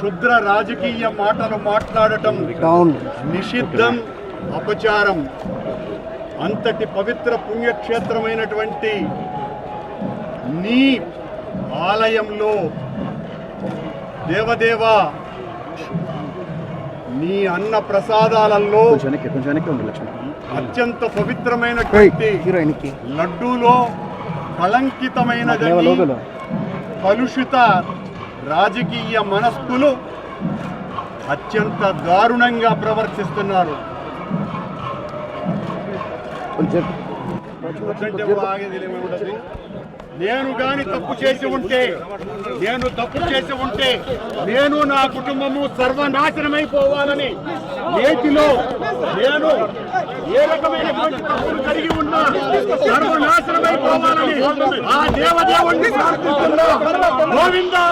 క్షుద్ర రాజకీయ మాటలు మాట్లాడటం నిషిద్ధం, అపచారం. అంతటి పవిత్ర పుణ్యక్షేత్రమైనటువంటి నీ ఆలయంలో దేవదేవా, నీ అన్న ప్రసాదాలలో అత్యంత పవిత్రమైనటువంటి లడ్డూలో కళంకితమైనదని కలుషిత రాజకీయ మనస్కులు అత్యంత దారుణంగా ప్రవర్తిస్తున్నారు. నేను గాని తప్పు చేసి ఉంటే నేను నా కుటుంబము సర్వనాశనమైపోవాలని నేటిలో నేను ఏ రకమైనటువంటి తప్పులు కలిగి ఉన్నా సర్వనాశనమైపోవాలని ఆ దేవదేవుణ్ణి ప్రార్థిస్తున్నా. గోవిందా.